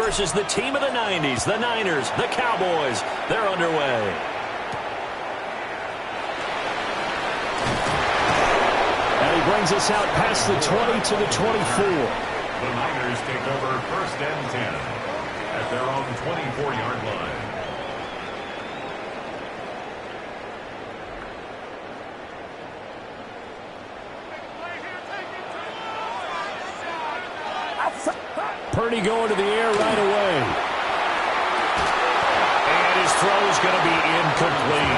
versus the team of the 90s, the Niners, the Cowboys. They're underway. And he brings us out past the 20 to the 24. The Niners take over 1st and 10 at their own 24-yard line. Purdy going to the air right away. And his throw is going to be incomplete.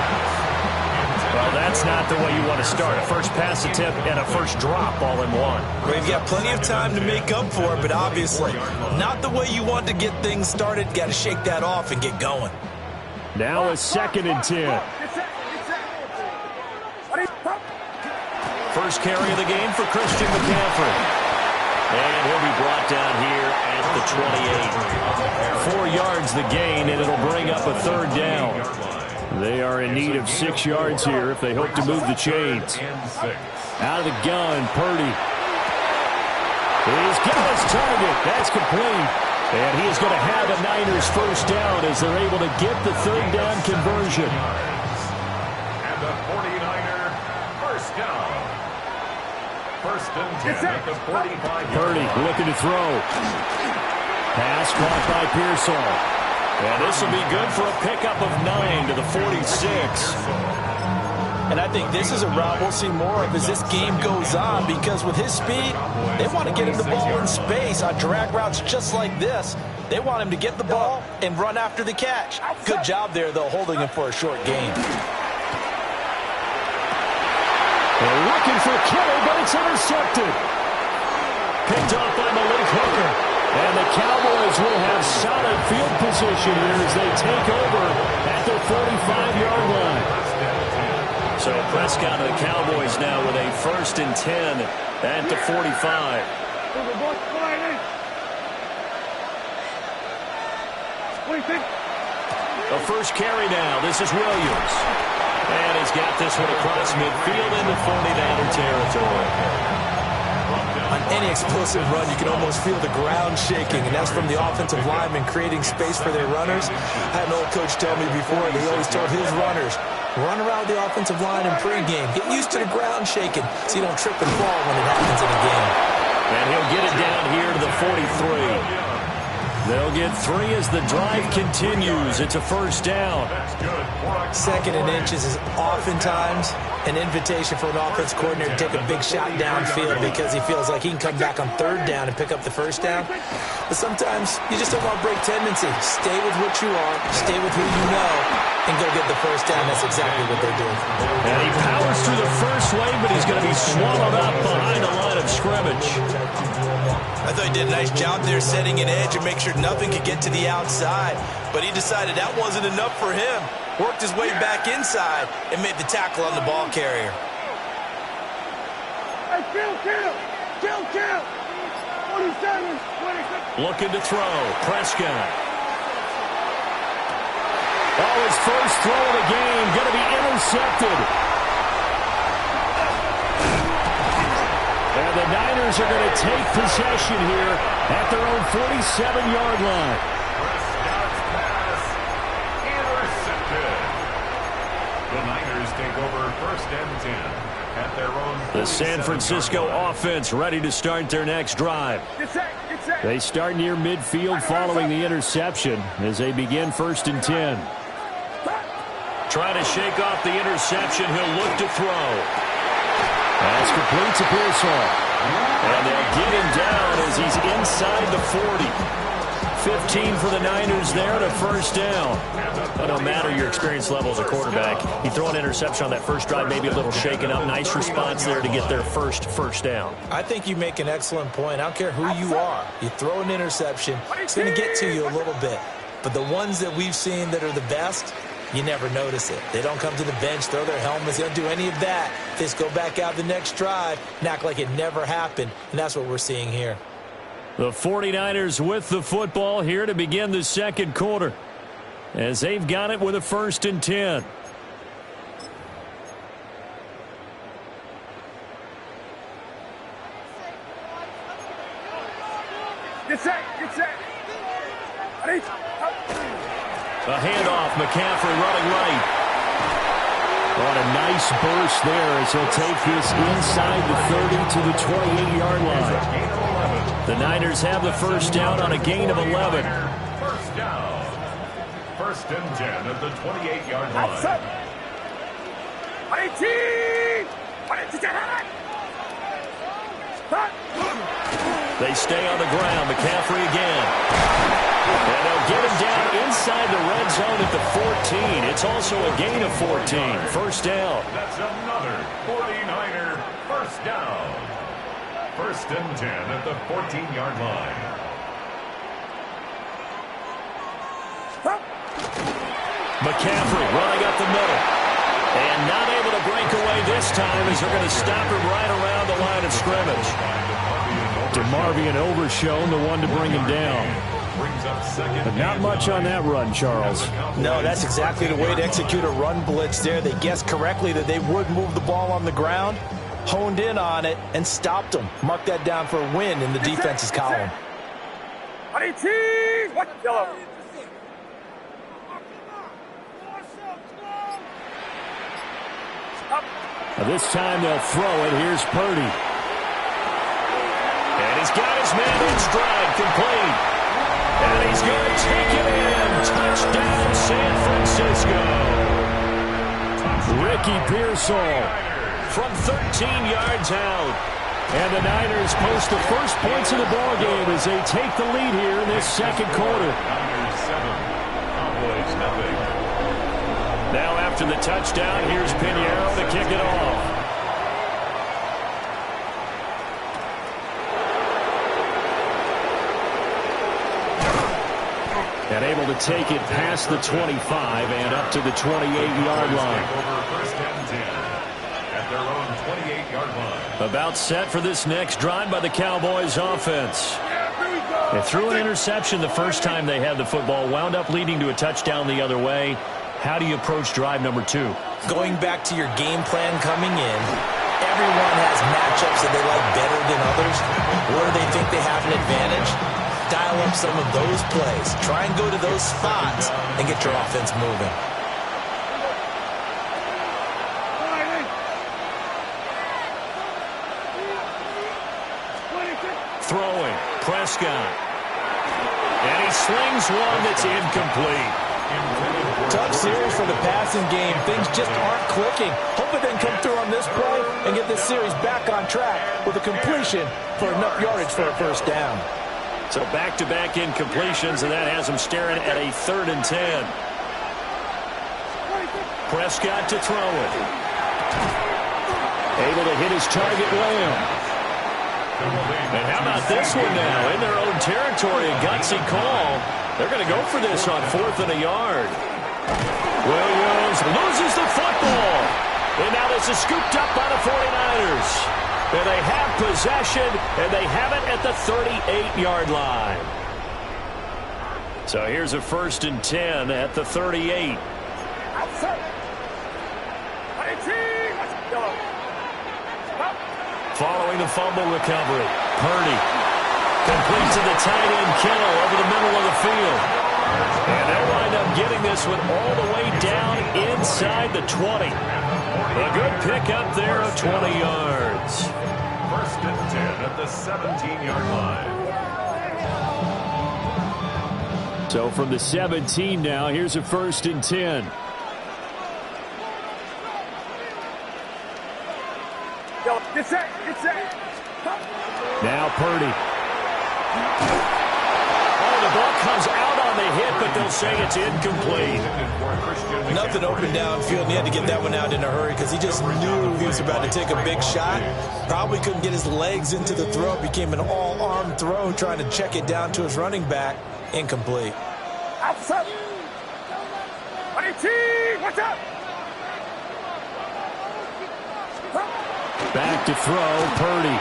Well, that's not the way you want to start. A first pass attempt and a first drop all in one. Well, you've got plenty of time to make up for it, but obviously not the way you want to get things started. Got to shake that off and get going. Now a 2nd and 10. First carry of the game for Christian McCaffrey. And he'll be brought down here at the 28. 4 yards the gain, and it'll bring up a 3rd down. They are in need of 6 yards here if they hope to move the chains. Out of the gun, Purdy. He's got his target. That's complete. And he is going to have a Niners first down as they're able to get the 3rd down conversion. And the 49er first down. 1st and 10 at the 45. Purdy looking to throw. Pass caught by Pearsall. And this will be good for a pickup of 9 to the 46. And I think this is a route we'll see more of as this game goes on, because with his speed, they want to get him the ball in space on drag routes just like this. They want him to get the ball and run after the catch. Good job there, though, holding him for a short gain. They're looking for Kittle, but it's intercepted. Picked off by Malik Hooker. And the Cowboys will have solid field position here as they take over at their 45-yard line. So Prescott and the Cowboys now with a 1st and 10 at the 45. A first carry now. This is Williams. And he's got this one across midfield into 49er territory. On any explosive run, you can almost feel the ground shaking, and that's from the offensive linemen creating space for their runners. I had an old coach tell me before that he always told his runners, run around the offensive line in pregame. Get used to the ground shaking so you don't trip and fall when it happens in a game. And he'll get it down here to the 43. They'll get 3 as the drive continues. It's a first down. 2nd and inches is oftentimes an invitation for an offense coordinator to take a big shot downfield because he feels like he can come back on 3rd down and pick up the first down. But sometimes you just don't want to break tendency. Stay with what you are, stay with who you know, and go get the first down. That's exactly what they're doing. And he powers through the first wave, but he's going to be swallowed up behind the line of scrimmage. I thought he did a nice job there setting an edge and make sure nothing could get to the outside. But he decided that wasn't enough for him. Worked his way back inside and made the tackle on the ball carrier. Hey, kill! 27, 26. Looking to throw. Prescott. Oh, his first throw of the game going to be intercepted. And the Niners are going to take possession here at their own 47-yard line. Prescott's pass intercepted. The Niners take over 1st and 10 at their own 47-yard line. The San Francisco offense ready to start their next drive. They start near midfield following the interception as they begin 1st and 10. Trying to shake off the interception. He'll look to throw. That's complete to Pearsall. And they'll get him down as he's inside the 40. 15 for the Niners there to first down. But no matter your experience level as a quarterback, you throw an interception on that first drive, maybe a little shaken up. Nice response there to get their first down. I think you make an excellent point. I don't care who you are. You throw an interception, it's going to get to you a little bit. But the ones that we've seen that are the best, you never notice it. They don't come to the bench, throw their helmets. They don't do any of that. They just go back out the next drive and act like it never happened. And that's what we're seeing here. The 49ers with the football here to begin the second quarter as they've got it with a 1st and 10. Get set. A handoff, McCaffrey running right. On a nice burst there as he'll take this inside the 30 to the 28-yard line. The Niners have the first down on a gain of 11. First down. First and 10 at the 28-yard line. They stay on the ground. McCaffrey again. And they'll get him down inside the red zone at the 14. It's also a gain of 14. First down. That's another 49er first down. First and 10 at the 14-yard line. McCaffrey running up the middle. And not able to break away this time as they're going to stop him right around the line of scrimmage. DeMarvion Overshown, the one to bring him down. But not much on that run, Charles. No, that's exactly the way to execute a run blitz there. They guessed correctly that they would move the ball on the ground, honed in on it, and stopped them. Mark that down for a win in the defense's column. This time they'll throw it. Here's Purdy. And he's got his man in stride, complete. And he's going to take it in. Touchdown, San Francisco. Ricky Pearsall from 13 yards out. And the Niners post the first points of the ballgame as they take the lead here in this second quarter. Niners 7, Cowboys nothing. Now after the touchdown, here's Pinheiro to kick it off. And able to take it past the 25 and up to the 28-yard line. First and 10 at their own 28-yard line. About set for this next drive by the Cowboys offense. They threw an interception the first time they had the football, wound up leading to a touchdown the other way. How do you approach drive number 2? Going back to your game plan coming in, everyone has matchups that they like better than others. Where they think they have an advantage, dial up some of those plays. Try and go to those spots and get your offense moving. Throwing, Prescott. And he slings one that's incomplete. Tough series for the passing game. Things just aren't clicking. Hope it then come through on this play and get this series back on track with a completion for enough yardage for a first down. So back-to-back incompletions, and that has him staring at a 3rd and 10. Prescott to throw it. Able to hit his target, Lamb. And how about this one now? In their own territory, a gutsy call. They're going to go for this on 4th and a yard. Williams loses the football. And now this is scooped up by the 49ers. And they have possession, and they have it at the 38-yard line. So here's a 1st and 10 at the 38. Following the fumble recovery, Purdy completes to the tight end Kittle over the middle of the field. And they'll wind up getting this one all the way down inside the 20. A good pickup there of 20 yards. 1st and 10 at the 17-yard line. So from the 17 now, here's a 1st and 10. Now Purdy. Oh, the ball comes out on the hit, but they'll say it's incomplete. Nothing open downfield, and he had to get that one out in a hurry because he just knew he was about to take a big shot. Probably couldn't get his legs into the throw. Became an all-arm throw, trying to check it down to his running back. Incomplete. What's up? Back to throw, Purdy.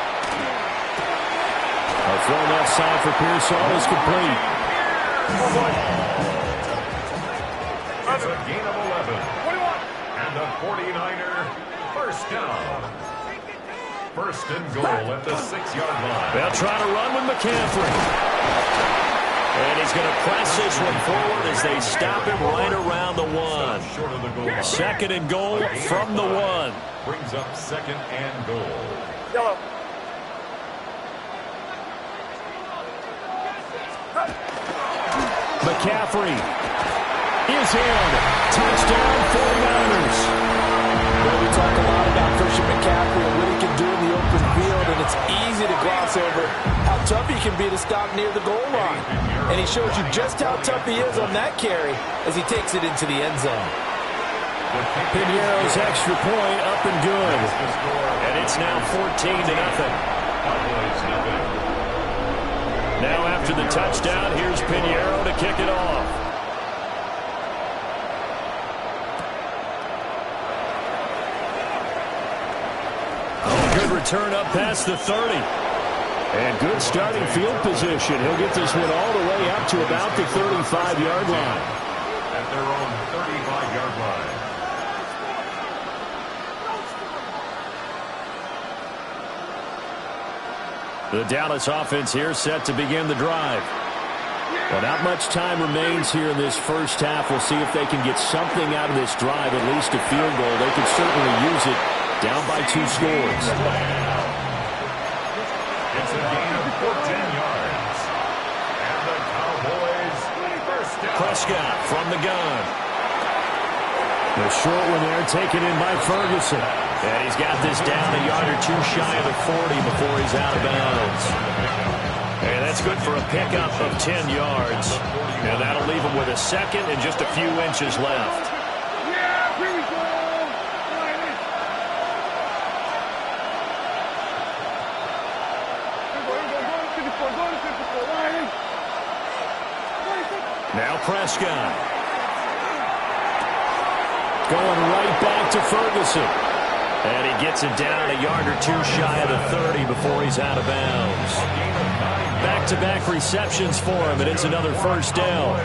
A throw left side for Pearsall is complete. It's a gain of 11. And a 49er first down. 1st and goal at the 6-yard line. They'll try to run with McCaffrey. And he's going to press this one forward as they stop him right around the 1. Second and goal from the 1. Brings up second and goal. Yellow. McCaffrey is in. Touchdown 49ers. Well, we talk a lot about Christian McCaffrey and what he can do in the open field, and it's easy to gloss over how tough he can be to stop near the goal line. And he shows you just how tough he is on that carry as he takes it into the end zone. Piñeiro's extra point up and good. And it's now 14-0. Now after the touchdown, here's Piñeiro to kick it off. Oh, good return up past the 30. And good starting field position. He'll get this one all the way up to about the 35-yard line. At their own 35-yard line. The Dallas offense here set to begin the drive. Well, not much time remains here in this first half. We'll see if they can get something out of this drive, at least a field goal. They could certainly use it down by 2 scores. It's a gain of 14 yards. And the Cowboys first down. Prescott from the gun. The short one there taken in by Ferguson. And he's got this down a yard or 2 shy of the 40 before he's out of bounds. And that's good for a pickup of 10 yards. And that'll leave him with a second and just a few inches left. Yeah, here we go. Now Prescott. Going right back to Ferguson. And he gets it down a yard or 2 shy of the 30 before he's out of bounds. Back-to-back receptions for him, and it's another first down.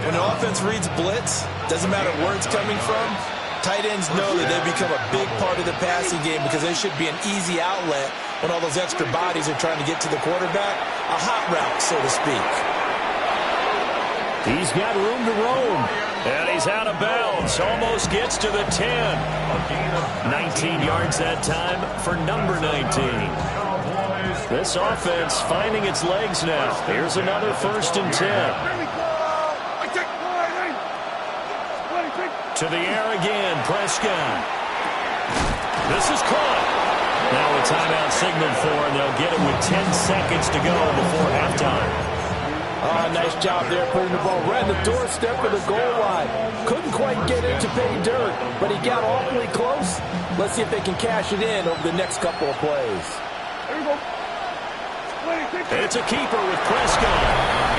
When an offense reads blitz, doesn't matter where it's coming from, tight ends know that they become a big part of the passing game because they should be an easy outlet when all those extra bodies are trying to get to the quarterback. A hot route, so to speak. He's got room to roam. And he's out of bounds. Almost gets to the 10. 19 yards that time for number 19. This offense finding its legs now. Here's another 1st and 10. To the air again, Prescott. This is caught. Now a timeout signaled for, and they'll get it with 10 seconds to go before halftime. Oh, nice job there putting the ball right on the doorstep of the goal line. Couldn't quite get it to pay dirt, but he got awfully close. Let's see if they can cash it in over the next couple of plays. There you go. It's a keeper with Prescott.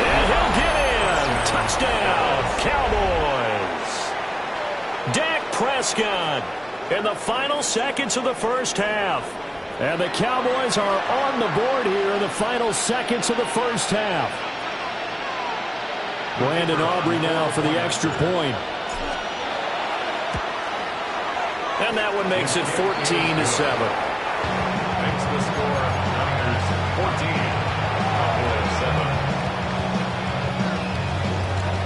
And he'll get in. Touchdown, Cowboys. Dak Prescott in the final seconds of the first half. And the Cowboys are on the board here in the final seconds of the first half. Brandon Aubrey now for the extra point. And that one makes it 14-7. Makes the score Niners 14, Cowboys 7.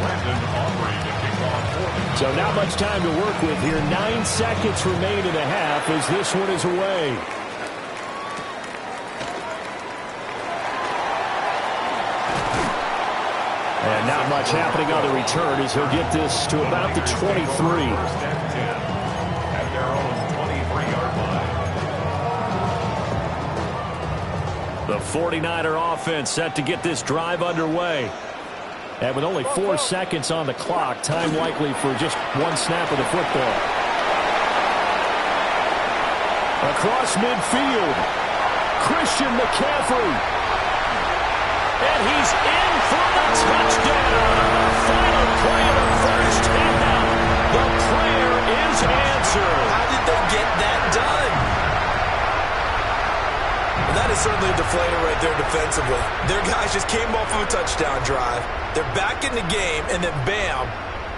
Brandon Aubrey to kick off for them. So not much time to work with here. 9 seconds remain in the half as this one is away. And not much happening on the return as he'll get this to about the 23. First and 10 at their own 23-yard line. The 49er offense set to get this drive underway. And with only 4 seconds on the clock, time likely for just 1 snap of the football. Across midfield, Christian McCaffrey. And he's in for the touchdown. Final play of the first half. The prayer is answered. How did they get that done? Well, that is certainly a deflator right there defensively. Their guys just came off of a touchdown drive. They're back in the game, and then bam,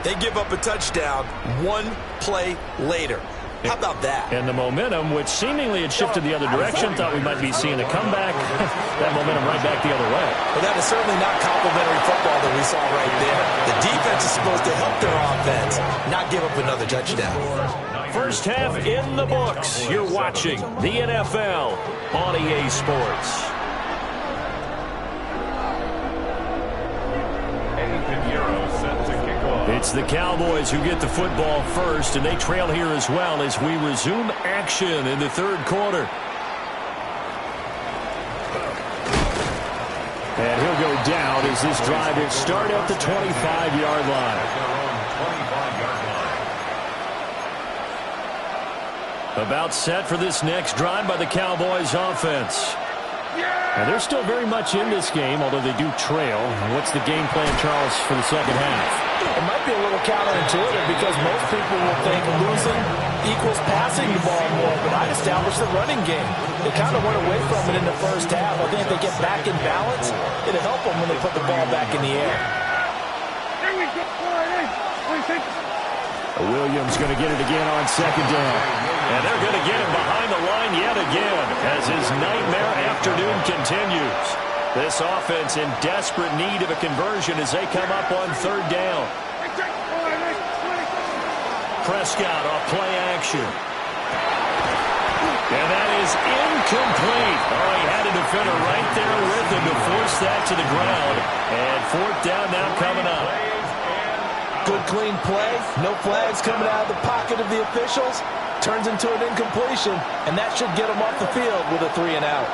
they give up a touchdown 1 play later. How about that? And the momentum, which seemingly had shifted the other direction, thought we might be seeing a comeback. That momentum right back the other way. Well, that is certainly not complimentary football that we saw right there. The defense is supposed to help their offense, not give up another touchdown. First half in the books. You're watching the NFL on EA Sports. It's the Cowboys who get the football first, and they trail here as well as we resume action in the third quarter. And he'll go down as this drive will start at the 25-yard line. About set for this next drive by the Cowboys offense. And they're still very much in this game, although they do trail. What's the game plan, Charles, for the second half? It might be a little counterintuitive because most people will think losing equals passing the ball more, but I'd establish the running game. They kind of went away from it in the first half. I think if they get back in balance, it'll help them when they put the ball back in the air. Here we go. Williams going to get it again on second down. And they're going to get him behind the line yet again as his nightmare afternoon continues. This offense in desperate need of a conversion as they come up on third down. Prescott off play action. And that is incomplete. Oh, he had a defender right there with him to force that to the ground. And fourth down now coming up. Good clean play. No flags coming out of the pocket of the officials. Turns into an incompletion, and that should get them off the field with a 3-and-out.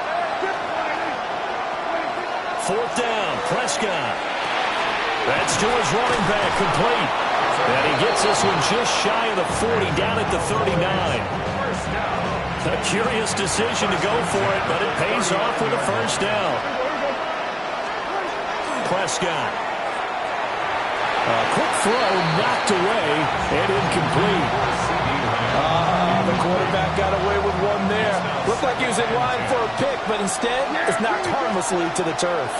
Fourth down, Prescott. That's to his running back, complete. And he gets this one just shy of the 40, down at the 39. A curious decision to go for it, but it pays off with a first down. Prescott. A quick throw, knocked away, and incomplete. The quarterback got away with one there. Looked like he was in line for a pick, but instead, it's knocked harmlessly to the turf.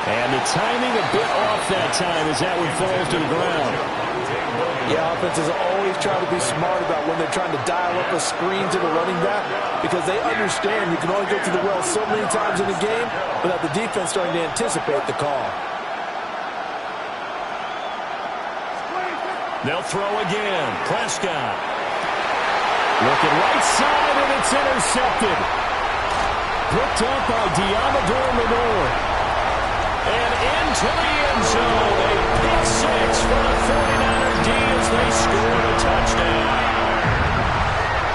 And the timing a bit off that time as that one falls to the ground. Yeah, offenses always try to be smart about when they're trying to dial up a screen to the running back because they understand you can only go to the well so many times in a game without the defense starting to anticipate the call. They'll throw again. Prescott. Looking right side, and it's intercepted. Picked up by Diamador Lenore. And into the end zone. A pick six for the 49er D as they scored a touchdown.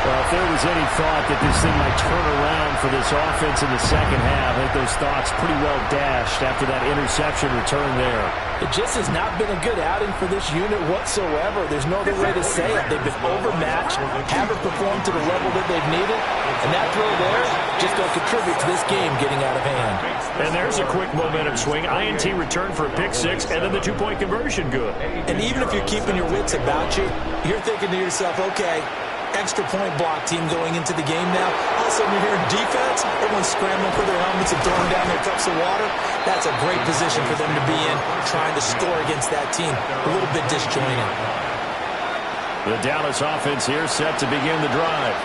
Well, if there was any thought that this thing might turn around for this offense in the second half, I think those thoughts pretty well dashed after that interception return there. It just has not been a good outing for this unit whatsoever. There's no other way to say it. They've been overmatched, haven't performed to the level that they've needed, and that throw there just going to contribute to this game getting out of hand. And there's a quick momentum swing. INT return for a pick six, and then the two-point conversion good. And even if you're keeping your wits about you, you're thinking to yourself, okay, extra point block team going into the game now. All of a sudden you're hearing defense, everyone's scrambling for their helmets and throwing down their cups of water. That's a great position for them to be in, trying to score against that team. A little bit disjointed. The Dallas offense here set to begin the drive.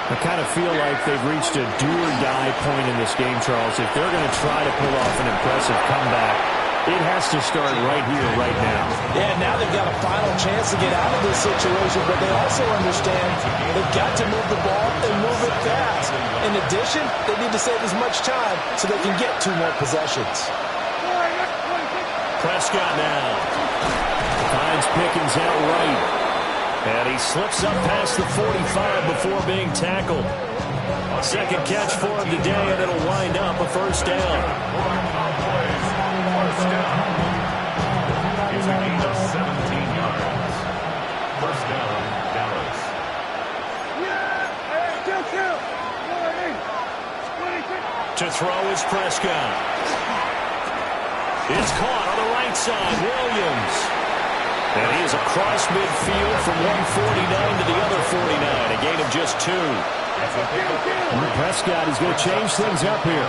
I kind of feel like they've reached a do-or-die point in this game, Charles. If they're going to try to pull off an impressive comeback, it has to start right here, right now. Yeah, now they've got a final chance to get out of this situation, but they also understand they've got to move the ball and move it fast. In addition, they need to save as much time so they can get 2 more possessions. Prescott now finds Pickens out right. And he slips up past the 45 before being tackled. Second catch for him today, and it'll wind up a first down. First down. It's a gain of 17 yards. First down, Dallas. To throw is Prescott. It's caught on the right side. Williams. And he is across midfield from 149 to the other 49. A gain of just 2. Prescott is going to change things up here.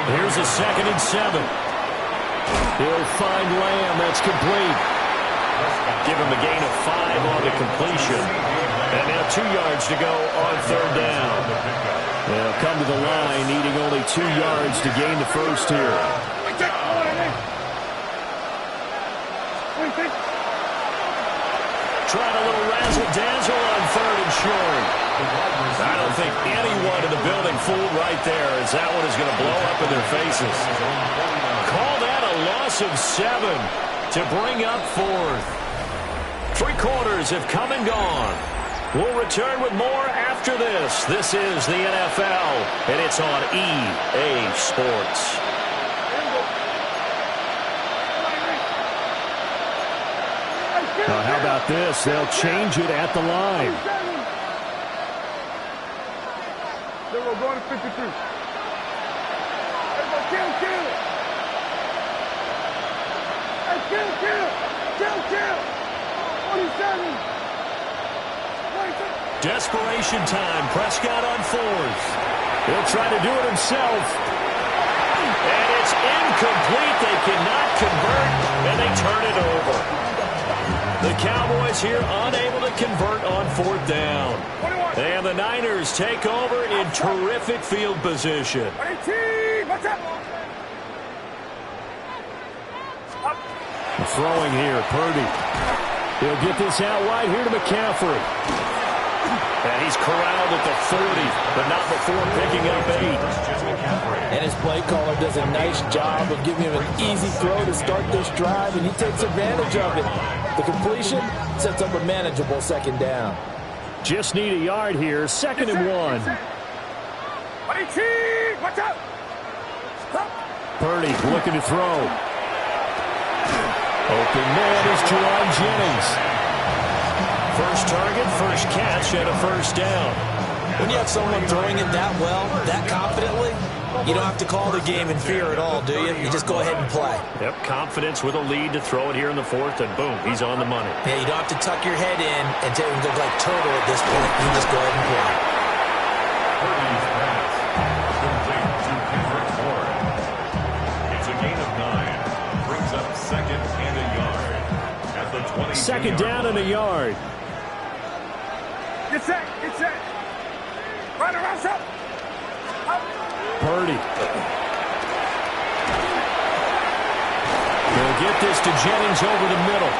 Here's a 2nd and 7. He'll find Lamb. That's complete. Give him a gain of 5 on the completion. And now 2 yards to go on 3rd down. They'll come to the line, needing only 2 yards to gain the first here. Trying a little razzle-dazzle on 3rd and short. I don't think anyone in the building fooled right there, as that one is going to blow up in their faces. Call that a loss of 7 to bring up 4th. 3 quarters have come and gone. We'll return with more after this. This is the NFL, and it's on EA Sports. Now, how about this? They'll change it at the line. They will go to 52. They go kill. Hey, kill. 47. Desperation time. Prescott on 4th. He'll try to do it himself. And it's incomplete. They cannot convert, and they turn it over. The Cowboys here unable to convert on 4th down. And the Niners take over in terrific field position. Throwing here, Purdy. He'll get this out wide here to McCaffrey. And he's corralled at the 40, but not before picking up 8. And his play caller does a nice job of giving him an easy throw to start this drive, and he takes advantage of it. The completion sets up a manageable 2nd down. Just need a yard here, 2nd and 1. Watch out! Purdy looking to throw. Open man is Jerron Jennings. First target, first catch, and a 1st down. When you have someone throwing it that well, that confidently, you don't have to call the game in fear at all, do you? You just go ahead and play. Yep, confidence with a lead to throw it here in the 4th, and boom, he's on the money. Yeah, you don't have to tuck your head in and take him look like turtle at this point. You just go ahead and play. Purdy's pass complete to Kendrick Ford. It's a gain of 9. Brings up 2nd and a yard at the 20. 2nd down and a yard. Get set. Right around up. Purdy. They'll get this to Jennings over the middle.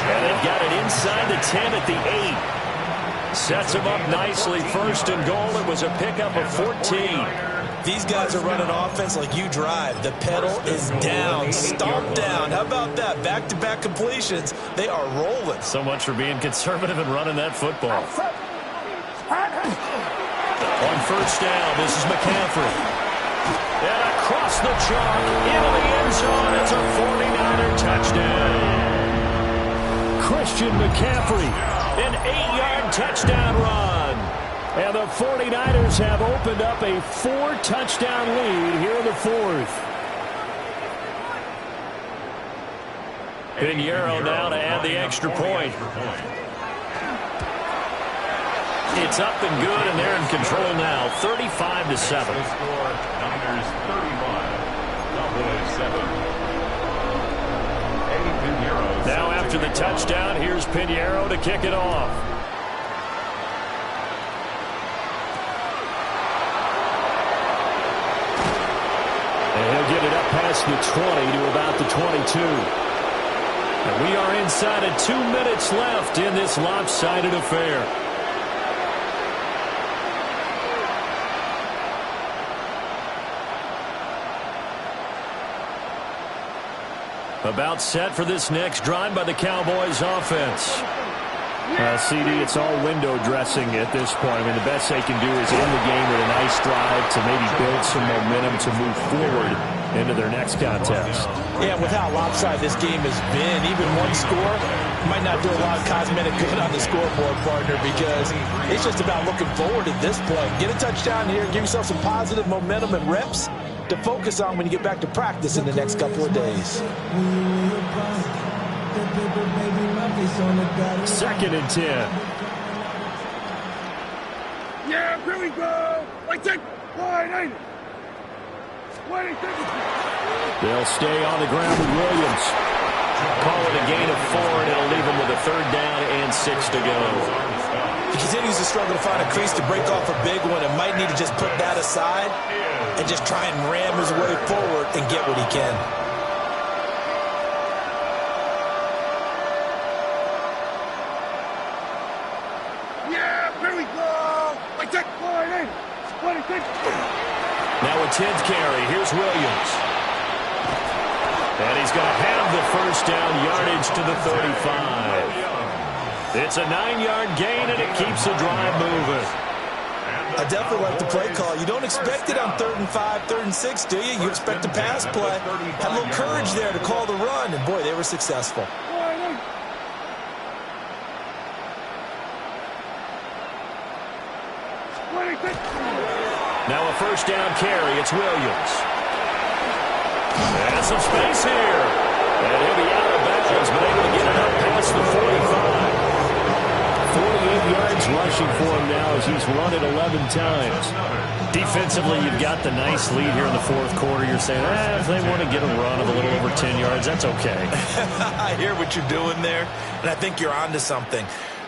And they've got it inside the 10 at the 8. Sets him up nicely. 1st and goal. It was a pickup of 14. These guys are running offense like you drive. The pedal is down, stomped down. How about that? Back-to-back completions. They are rolling. So much for being conservative and running that football. On 1st down, this is McCaffrey. And across the chalk, into the end zone. It's a 49er touchdown. Christian McCaffrey, an 8-yard touchdown run. And the 49ers have opened up a 4-touchdown lead here in the 4th. Pinheiro now to add the extra point. It's up and good, and they're in control now, 35-7. Niners 31, Cowboys 7. Now after the touchdown, here's Pinheiro to kick it off. And he'll get it up past the 20 to about the 22. And we are inside of 2 minutes left in this lopsided affair. About set for this next drive by the Cowboys offense. CD, it's all window dressing at this point. I mean, the best they can do is end the game with a nice drive to maybe build some momentum to move forward into their next contest. Yeah, with how lopsided this game has been, even one score might not do a lot of cosmetic good on the scoreboard, partner, because it's just about looking forward at this point. Get a touchdown here, give yourself some positive momentum and reps to focus on when you get back to practice in the next couple of days. 2nd and 10. Yeah, here we go. They'll stay on the ground with Williams. Call it a gain of 4, and it'll leave him with a 3rd down and 6 to go. He continues to struggle to find a crease to break off a big one and might need to just put that aside and just try and ram his way forward and get what he can. Yeah, here we go. I take one in. Now a 10th carry. Here's Williams. And he's going to have the 1st down, yardage to the 35. It's a 9-yard gain, and it keeps the drive moving. I definitely like the play call. You don't expect it on 3rd and 5, 3rd and 6, do you? You expect a pass play. Had a little courage there to call the run, and boy, they were successful. Now a 1st down carry. It's Williams. And some space here. And he'll be out of bounds, but able to get it up past the 45. 48 yards rushing for him now as he's run it 11 times. Defensively, you've got the nice lead here in the 4th quarter. You're saying, if they want to get a run of a little over 10 yards, that's okay. I hear what you're doing there, and I think you're onto something.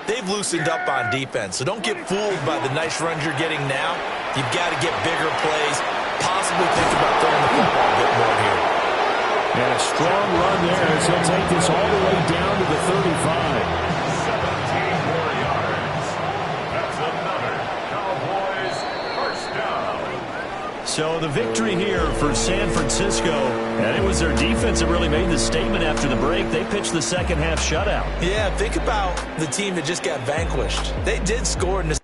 They've loosened up on defense, so don't get fooled by the nice runs you're getting now. You've got to get bigger plays, possibly think about throwing the football a bit more here. And a strong run there as he'll take this all the way down to the 35. 17 more yards. That's another Cowboys 1st down. So the victory here for San Francisco, and it was their defense that really made the statement after the break. They pitched the second half shutout. Yeah, think about the team that just got vanquished. They did score in the